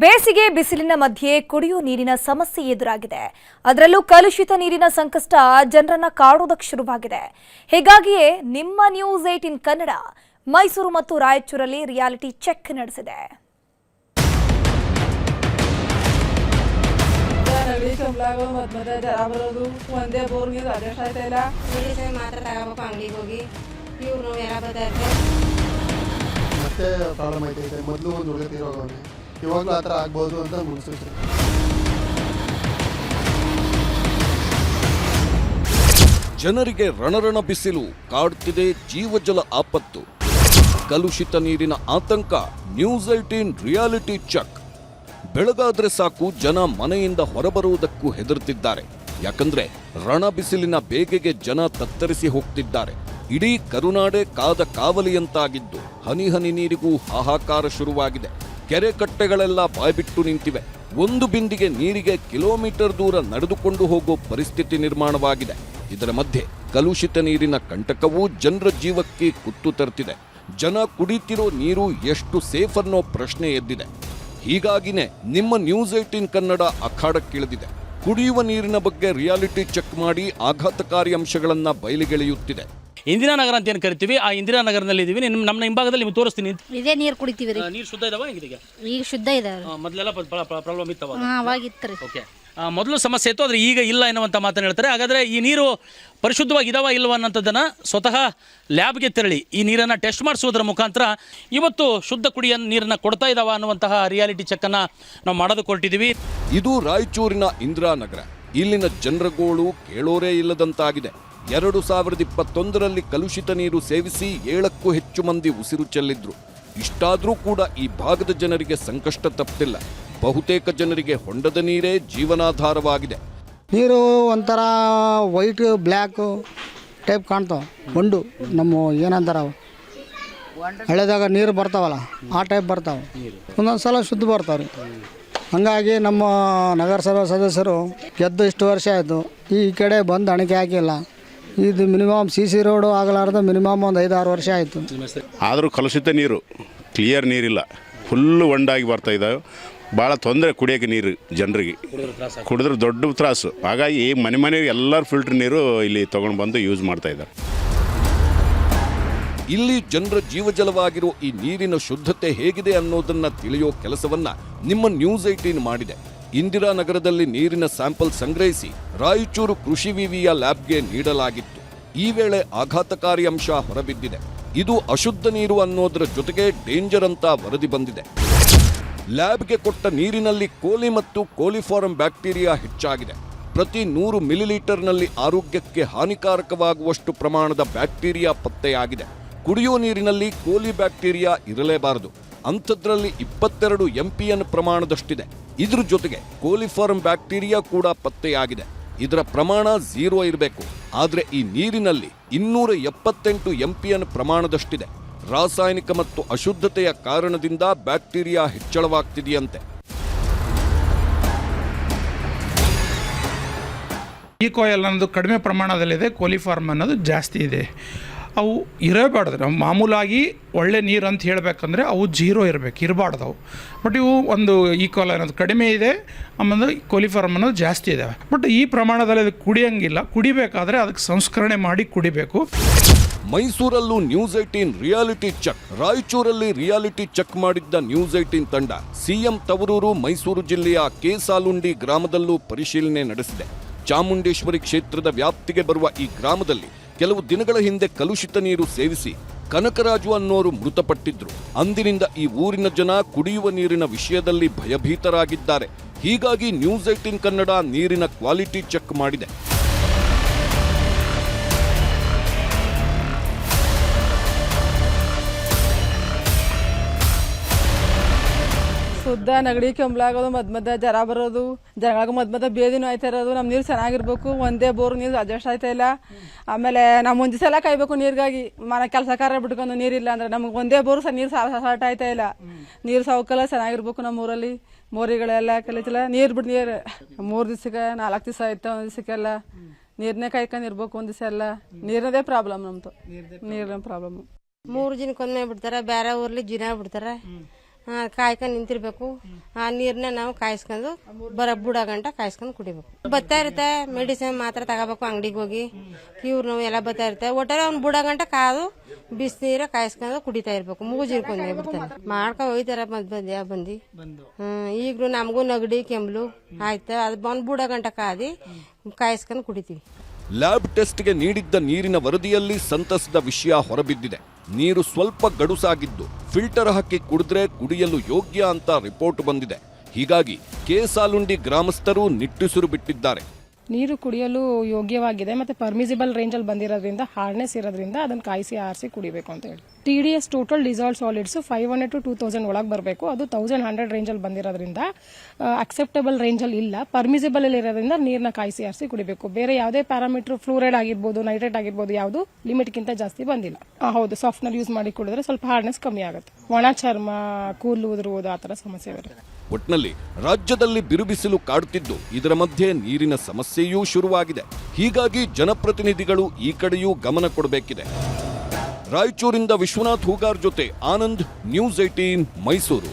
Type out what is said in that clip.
ಬೇಸಿಗೆ ಬಿಸಿಲಿನ ಮಧ್ಯೆ ಕುಡಿಯುವ ನೀರಿನ ಸಮಸ್ಯೆ ಎದುರಾಗಿದೆ. ಅದರಲ್ಲೂ ಕಲುಷಿತ ನೀರಿನ ಸಂಕಷ್ಟ ಜನರನ್ನ ಕಾಡುವುದಕ್ಕೆ ಶುರುವಾಗಿದೆ. ಹೀಗಾಗಿಯೇ ನಿಮ್ಮ ನ್ಯೂಸ್ 18 ಕನ್ನಡ ಮೈಸೂರು ಮತ್ತು ರಾಯಚೂರಲ್ಲಿ ರಿಯಾಲಿಟಿ ಚೆಕ್ ನಡೆಸಿದೆ. ಇವಾಗಲೂ ಆ ಥರ ಆಗ್ಬೋದು ಅಂತ ಮುನ್ಸೂಚನೆ. ಜನರಿಗೆ ರಣರಣ ಬಿಸಿಲು ಕಾಡುತ್ತಿದೆ, ಜೀವಜಲ ಆಪತ್ತು, ಕಲುಷಿತ ನೀರಿನ ಆತಂಕ. News 18 reality check. ಬೆಳಗಾದ್ರೆ ಸಾಕು ಜನ ಮನೆಯಿಂದ ಹೊರಬರುವುದಕ್ಕೂ ಹೆದರುತ್ತಿದ್ದಾರೆ. ಯಾಕಂದ್ರೆ ರಣ ಬಿಸಿಲಿನ ಬೇಗೆಗೆ ಜನ ತತ್ತರಿಸಿ ಹೋಗ್ತಿದ್ದಾರೆ. ಇಡೀ ಕರುನಾಡೆ ಕಾದ ಕಾವಲಿಯಂತಾಗಿದ್ದು ಹನಿ ಹನಿ ನೀರಿಗೂ ಹಾಹಾಕಾರ ಶುರುವಾಗಿದೆ. ಕೆರೆ ಕಟ್ಟೆಗಳೆಲ್ಲ ಬಾಯ್ಬಿಟ್ಟು ನಿಂತಿವೆ. ಒಂದು ಬಿಂದಿಗೆ ನೀರಿಗೆ ಕಿಲೋಮೀಟರ್ ದೂರ ನಡೆದುಕೊಂಡು ಹೋಗೋ ಪರಿಸ್ಥಿತಿ ನಿರ್ಮಾಣವಾಗಿದೆ. ಇದರ ಮಧ್ಯೆ ಕಲುಷಿತ ನೀರಿನ ಕಂಟಕವೂ ಜನರ ಜೀವಕ್ಕೆ ಕುತ್ತು ತರ್ತಿದೆ. ಜನ ಕುಡಿತಿರೋ ನೀರು ಎಷ್ಟು ಸೇಫ್ ಅನ್ನೋ ಪ್ರಶ್ನೆ ಎದ್ದಿದೆ. ಹೀಗಾಗಿನೇ ನಿಮ್ಮ ನ್ಯೂಸ್ 18 ಕನ್ನಡ ಅಖಾಡಕ್ಕಿಳಿದಿದೆ. ಕುಡಿಯುವ ನೀರಿನ ಬಗ್ಗೆ ರಿಯಾಲಿಟಿ ಚೆಕ್ ಮಾಡಿ ಆಘಾತಕಾರಿ ಅಂಶಗಳನ್ನ ಬಯಲಿಗೆಳೆಯುತ್ತಿದೆ. ಇಂದಿರಾ ನಗರ ಅಂತ ಏನು ಕರಿತೀವಿ, ಆ ಇಂದಿರಾ ನಗರದಲ್ಲಿ ಇದೀವಿ. ನಮ್ಮ ಹಿಂಭಾಗದಲ್ಲಿ ನಿಮ್ಗೆ ತೋರಿಸ್ತೀನಿ. ಇದೇ ನೀರು ಕುಡಿತೀವಿ ರೀ. ನೀರು ಶುದ್ಧ ಇದಾವ ಈಗ? ಈಗ ಶುದ್ಧ ಇದಾವೆ. ಮೊದಲೆಲ್ಲ ಪ್ರಾಬ್ಲಮ್ ಇತ್ತವ? ಅವಾಗಿತ್ತು ರೀ. ಓಕೆ, ಮೊದಲು ಸಮಸ್ಯೆ ಇತ್ತು, ಆದರೆ ಈಗ ಇಲ್ಲ ಎನ್ನುವಂಥ ಮಾತನ್ನು ಹೇಳ್ತಾರೆ. ಹಾಗಾದರೆ ಈ ನೀರು ಪರಿಶುದ್ಧವಾಗಿ ಇದಾವ ಇಲ್ವ ಅನ್ನೋಂಥದ್ದನ್ನು ಸ್ವತಃ ಲ್ಯಾಬ್ಗೆ ತೆರಳಿ ಈ ನೀರನ್ನು ಟೆಸ್ಟ್ ಮಾಡಿಸೋದ್ರ ಮುಖಾಂತರ ಇವತ್ತು ಶುದ್ಧ ಕುಡಿಯ ನೀರನ್ನು ಕೊಡ್ತಾ ಇದ್ದಾವ ಅನ್ನುವಂತಹ ರಿಯಾಲಿಟಿ ಚೆಕ್ಕನ್ನು ನಾವು ಮಾಡೋದಕ್ಕೆ ಹೊರಟಿದ್ದೀವಿ. ಇದು ರಾಯಚೂರಿನ ಇಂದಿರಾನಗರ. ಇಲ್ಲಿನ ಜನರ ಗೋಳು ಕೇಳೋರೇ ಇಲ್ಲದಂತಾಗಿದೆ. 2021ರಲ್ಲಿ ಕಲುಷಿತ ನೀರು ಸೇವಿಸಿ 7ಕ್ಕೂ ಹೆಚ್ಚು ಮಂದಿ ಉಸಿರು ಚೆಲ್ಲಿದ್ರು. ಇಷ್ಟಾದರೂ ಕೂಡ ಈ ಭಾಗದ ಜನರಿಗೆ ಸಂಕಷ್ಟ ತಪ್ಪಿಲ್ಲ. ಬಹುತೇಕ ಜನರಿಗೆ ಹೊಂಡದ ನೀರೇ ಜೀವನಾಧಾರವಾಗಿದೆ. ನೀರು ಒಂಥರ ವೈಟ್ ಬ್ಲ್ಯಾಕ್ ಟೈಪ್ ಕಾಣ್ತಾವೆ. ಹೊಂಡು ನಮ್ಮ ಏನಂತಾರ ಹಳೆದಾಗ ನೀರು ಬರ್ತಾವಲ್ಲ ಆ ಟೈಪ್ ಬರ್ತಾವೆ. ಒಂದೊಂದು ಸಲ ಶುದ್ಧ ಬರ್ತಾವೆ. ಹಾಗಾಗಿ ನಮ್ಮ ನಗರಸಭಾ ಸದಸ್ಯರು ಗೆದ್ದು ಇಷ್ಟು ವರ್ಷ ಆಯಿತು, ಈ ಕಡೆ ಬಂದು ಅಣಿಕೆ ಹಾಕಿಲ್ಲ. ಇದು ಮಿನಿಮಮ್ CC ರೋಡು ಆಗಲಾರ್ದು ಮಿನಿಮಮ್ ಒಂದು 5-6 ವರ್ಷ ಆಯಿತು. ಆದರೂ ಕಲುಷಿತ ನೀರು, ಕ್ಲಿಯರ್ ನೀರಿಲ್ಲ, ಫುಲ್ಲು ಒಂಡಾಗಿ ಬರ್ತಾ ಇದ್ದಾವೆ. ಭಾಳ ತೊಂದರೆ ಕುಡಿಯೋಕ್ಕೆ ನೀರು ಜನರಿಗೆ, ಕುಡಿದ್ರೆ ದೊಡ್ಡ ತ್ರಾಸು. ಹಾಗಾಗಿ ಮನೆ ಎಲ್ಲರೂ ಫಿಲ್ಟ್ರ್ ನೀರು ಇಲ್ಲಿ ತೊಗೊಂಡು ಬಂದು ಯೂಸ್ ಮಾಡ್ತಾ ಇದ್ದಾರೆ. ಇಲ್ಲಿ ಜನರ ಜೀವಜಲವಾಗಿರೋ ಈ ನೀರಿನ ಶುದ್ಧತೆ ಹೇಗಿದೆ ಅನ್ನೋದನ್ನ ತಿಳಿಯೋ ಕೆಲಸವನ್ನ ನಿಮ್ಮ ನ್ಯೂಸ್ 18 ಮಾಡಿದೆ. ಇಂದಿರಾನಗರದಲ್ಲಿ ನೀರಿನ ಸ್ಯಾಂಪಲ್ ಸಂಗ್ರಹಿಸಿ ರಾಯಚೂರು ಕೃಷಿ ವಿವಿಯ ಲ್ಯಾಬ್ಗೆ ನೀಡಲಾಗಿತ್ತು. ಈ ವೇಳೆ ಆಘಾತಕಾರಿ ಅಂಶ ಹೊರಬಿದ್ದಿದೆ. ಇದು ಅಶುದ್ಧ ನೀರು ಅನ್ನೋದರ ಜೊತೆಗೆ ಡೇಂಜರ್ ಅಂತ ವರದಿ ಬಂದಿದೆ. ಲ್ಯಾಬ್ಗೆ ಕೊಟ್ಟ ನೀರಿನಲ್ಲಿ ಕೋಲಿ ಮತ್ತು ಕೋಲಿಫಾರಂ ಬ್ಯಾಕ್ಟೀರಿಯಾ ಹೆಚ್ಚಾಗಿದೆ. ಪ್ರತಿ 100 ಮಿಲಿಲೀಟರ್ನಲ್ಲಿ ಆರೋಗ್ಯಕ್ಕೆ ಹಾನಿಕಾರಕವಾಗುವಷ್ಟು ಪ್ರಮಾಣದ ಬ್ಯಾಕ್ಟೀರಿಯಾ ಪತ್ತೆಯಾಗಿದೆ. ಕುಡಿಯೋ ನೀರಿನಲ್ಲಿ ಕೋಲಿ ಬ್ಯಾಕ್ಟೀರಿಯಾ ಇರಲೇಬಾರದು. ಅಂಥದ್ರಲ್ಲಿ 22 MPN ಪ್ರಮಾಣದಷ್ಟಿದೆ. ಇದ್ರ ಜೊತೆಗೆ ಕೋಲಿಫಾರಂ ಬ್ಯಾಕ್ಟೀರಿಯಾ ಕೂಡ ಪತ್ತೆಯಾಗಿದೆ. ಇದರ ಪ್ರಮಾಣ 0 ಇರಬೇಕು. ಆದರೆ ಈ ನೀರಿನಲ್ಲಿ 278 MPN ಪ್ರಮಾಣದಷ್ಟಿದೆ. ರಾಸಾಯನಿಕ ಮತ್ತು ಅಶುದ್ಧತೆಯ ಕಾರಣದಿಂದ ಬ್ಯಾಕ್ಟೀರಿಯಾ ಹೆಚ್ಚಳವಾಗ್ತಿದೆಯಂತೆ. ಈಕೋಯಲ್ ಅನ್ನೋದು ಕಡಿಮೆ ಪ್ರಮಾಣದಲ್ಲಿದೆ, ಕೋಲಿಫಾರ್ಮ್ ಅನ್ನೋದು ಜಾಸ್ತಿ ಇದೆ. ಅವು ಇರಬಾರ್ದು. ನಾವು ಮಾಮೂಲಾಗಿ ಒಳ್ಳೆ ನೀರು ಅಂತ ಹೇಳಬೇಕಂದ್ರೆ ಅವು 0 ಇರಬೇಕು, ಇರಬಾರ್ದು ಅವು. ಬಟ್ ಇವು ಒಂದು ಈಕೋಲ್ ಅನ್ನೋದು ಕಡಿಮೆ ಇದೆ, ಆಮೇಲೆ ಕೋಲಿಫಾರ್ಮ್ ಅನ್ನೋದು ಜಾಸ್ತಿ ಇದ್ದಾವೆ. ಬಟ್ ಈ ಪ್ರಮಾಣದಲ್ಲಿ ಅದು ಕುಡಿಯೋಂಗಿಲ್ಲ. ಕುಡಿಬೇಕಾದ್ರೆ ಅದಕ್ಕೆ ಸಂಸ್ಕರಣೆ ಮಾಡಿ ಕುಡಿಬೇಕು. ಮೈಸೂರಲ್ಲೂ ನ್ಯೂಸ್ 18 ರಿಯಾಲಿಟಿ ಚೆಕ್. ರಾಯಚೂರಲ್ಲಿ ರಿಯಾಲಿಟಿ ಚೆಕ್ ಮಾಡಿದ್ದ ನ್ಯೂಸ್ 18 ತಂಡ ಸಿಎಂ ತವರೂರು ಮೈಸೂರು ಜಿಲ್ಲೆಯ ಕೇಸಾಲುಂಡಿ ಗ್ರಾಮದಲ್ಲೂ ಪರಿಶೀಲನೆ ನಡೆಸಿದೆ. ಚಾಮುಂಡೇಶ್ವರಿ ಕ್ಷೇತ್ರದ ವ್ಯಾಪ್ತಿಗೆ ಬರುವ ಈ ಗ್ರಾಮದಲ್ಲಿ ಕೆಲವು ದಿನಗಳ ಹಿಂದೆ ಕಲುಷಿತ ನೀರು ಸೇವಿಸಿ ಕನಕರಾಜು ಅನ್ನೋರು ಮೃತಪಟ್ಟಿದ್ರು. ಅಂದಿನಿಂದ ಈ ಊರಿನ ಜನ ಕುಡಿಯುವ ನೀರಿನ ವಿಷಯದಲ್ಲಿ ಭಯಭೀತರಾಗಿದ್ದಾರೆ. ಹೀಗಾಗಿ ನ್ಯೂಸ್ 18 ಕನ್ನಡ ನೀರಿನ ಕ್ವಾಲಿಟಿ ಚೆಕ್ ಮಾಡಿದೆ. ಶುದ್ಧ ನೆಗಡಿ ಕೆಮ್ಮಲಾಗೋದು, ಮಧ್ಯ ಜ್ವರ ಬರೋದು, ಜನಗಳಿಗೆ ಮಧ್ಯ ಬೇದಿನೂ ಆಯ್ತಾ ಇರೋದು. ನಮ್ಮ ನೀರು ಚೆನ್ನಾಗಿರ್ಬೇಕು. ಒಂದೇ ಬೋರ್ ನೀರು ಅಡ್ಜಸ್ಟ್ ಆಯ್ತಾ ಇಲ್ಲ. ಆಮೇಲೆ ನಾವು ಮುಂಚೆ ಸಲ ಕಾಯ್ಬೇಕು ನೀರಿಗಾಗಿ. ಮನೆ ಕೆಲಸ ಕಾರ್ಯ ಬಿಟ್ಕೊಂಡು ನೀರಿಲ್ಲ ಅಂದ್ರೆ ನಮ್ಗೆ ಒಂದೇ ಬೋರ್ ನೀರು ಸಾಲ್ಟ್ ಆಯ್ತಾ ಇಲ್ಲ. ನೀರು ಸೌಕರ್ಯ ಚೆನ್ನಾಗಿರ್ಬೇಕು. ನಮ್ಮ ಊರಲ್ಲಿ ಮೋರಿಗಳೆಲ್ಲ ಕಲಿತಿಲ್ಲ. ನೀರು ಬಿಟ್ಟು ನೀರು 3 ದಿವಸಕ್ಕೆ 4 ದಿವಸ ಆಯ್ತು. ಒಂದು ದಿವಸಕ್ಕೆಲ್ಲ ನೀರನ್ನೇ ಕಾಯ್ಕೊಂಡಿರ್ಬೇಕು. ಒಂದು ದಿವಸ ಎಲ್ಲ ನೀರದೇ ಪ್ರಾಬ್ಲಮ್. ನಮ್ದು ನೀರಿನ ಪ್ರಾಬ್ಲಮ್. 3 ದಿನಕ್ಕೊಮ್ಮೆ ಬಿಡ್ತಾರೆ. ಬೇರೆ ಊರ್ಲಿ ದಿನ ಬಿಡ್ತಾರೆ. ಕಾಯ್ಕೊಂಡು ನಿಂತಿರ್ಬೇಕು. ಆ ನೀರನ್ನ ನಾವು ಕಾಯಿಸ್ಕೊಂಡು ಬುಡ ಗಂಟ ಕಾಯಿಸ್ಕೊಂಡು ಕುಡಿಬೇಕು. ಬರ್ತಾ ಇರುತ್ತೆ ಮೆಡಿಸಿನ್ ಮಾತ್ರ ತಗೋಬೇಕು ಅಂಗಡಿಗೆ ಹೋಗಿ, ಇವ್ರು ನೋವು ಎಲ್ಲ ಬರ್ತಾ ಇರುತ್ತೆ. ಒಟ್ಟಾರೆ ಅವ್ನು ಬುಡ ಗಂಟ ಕಾದು ಬಿಸಿನೀರ ಕಾಯಿಸ್ಕೊಂಡು ಕುಡಿತಾ ಇರ್ಬೇಕು. ಮೂಗಿರ್ಕೊಂಡು ಬಿಡ್ತಾನೆ ಮಾಡ್ಕೊ ಹೋಯ್ತಾರ ಬಂದು. ಈಗಲೂ ನಮಗೂ ನಗಡಿ ಕೆಂಬ್ಲು ಆಯ್ತಾ, ಅದು ಬಂದು ಬುಡ ಗಂಟ ಕಾದಿ ಕಾಯಿಸ್ಕೊಂಡು ಕುಡಿತೀವಿ. ಲ್ಯಾಬ್ ಟೆಸ್ಟ್ಗೆ ನೀಡಿದ್ದ ನೀರಿನ ವರದಿಯಲ್ಲಿ ಸಂತಸದ ವಿಷಯ ಹೊರಬಿದ್ದಿದೆ. ನೀರು ಸ್ವಲ್ಪ ಗಡುಸಾಗಿದ್ದು ಫಿಲ್ಟರ್ ಹಾಕಿ ಕುಡಿದ್ರೆ ಕುಡಿಯಲು ಯೋಗ್ಯ ಅಂತ ರಿಪೋರ್ಟ್ ಬಂದಿದೆ. ಹೀಗಾಗಿ ಕೇಸಾಲುಂಡಿ ಗ್ರಾಮಸ್ಥರು ನಿಟ್ಟುಸಿರು ಬಿಟ್ಟಿದ್ದಾರೆ. ನೀರು ಕುಡಿಯಲು ಯೋಗ್ಯವಾಗಿದೆ ಮತ್ತು ಪರ್ಮಿಸಿಬಲ್ ರೇಂಜಲ್ಲಿ ಬಂದಿರೋದ್ರಿಂದ ಹಾರ್ಡ್ನೆಸ್ ಇರೋದ್ರಿಂದ ಅದನ್ನು ಕಾಯಿಸಿ ಆರಿಸಿ ಕುಡಿಬೇಕು ಅಂತ ಹೇಳಿ. TDS total dissolve solids 500 to 2000 ಒಳಗೆ ಬರಬೇಕು. ಅದು 1100 ರೇಂಜಲ್ಲಿ ಬಂದಿರೋದ್ರಿಂದ ಅಕ್ಸೆಪ್ಟಬಲ್ ರೇಂಜಲ್ಲಿ ಇಲ್ಲ. ಪರ್ಮಿಸಿಬಲ್ ಇರೋದ್ರಿಂದ ನೀರನ್ನ ಕಾಯಿಸಿ ಆರಿಸಿ ಕುಡಿಬೇಕು. ಬೇರೆ ಯಾವುದೇ ಪ್ಯಾರಾಮೀಟರ್ ಫ್ಲೂರೈಡ್ ಆಗಿರ್ಬೋದು, ನೈಟ್ರೇಟ್ ಆಗಿರ್ಬೋದು, ಯಾವುದು ಲಿಮಿಟ್ಗಿಂತ ಜಾಸ್ತಿ ಬಂದಿಲ್ಲ. ಹೌದು, ಸಾಫ್ಟ್ನರ್ ಯೂಸ್ ಮಾಡಿ ಕುಡಿದ್ರೆ ಸ್ವಲ್ಪ ಹಾರ್ಡ್ನೆಸ್ ಕಮ್ಮಿ ಆಗುತ್ತೆ. ಒಣ ಚರ್ಮ, ಕೂದಲು ಉದುರುವುದು ಆ ಥರ ಸಮಸ್ಯೆ ಬರುತ್ತೆ. ಒಟ್ನಲ್ಲಿ ರಾಜ್ಯದಲ್ಲಿ ಬಿರುಬಿಸಿಲು ಕಾಡುತ್ತಿದ್ದು ಇದರ ಮಧ್ಯೆ ನೀರಿನ ಸಮಸ್ಯೆಯೂ ಶುರುವಾಗಿದೆ. ಹೀಗಾಗಿ ಜನಪ್ರತಿನಿಧಿಗಳು ಈ ಕಡೆಯೂ ಗಮನ ಕೊಡಬೇಕಿದೆ. ರಾಯಚೂರಿಂದ ವಿಶ್ವನಾಥ್ ಹೂಗಾರ್ ಜೊತೆ ಆನಂದ್, ನ್ಯೂಸ್ 18 ಮೈಸೂರು.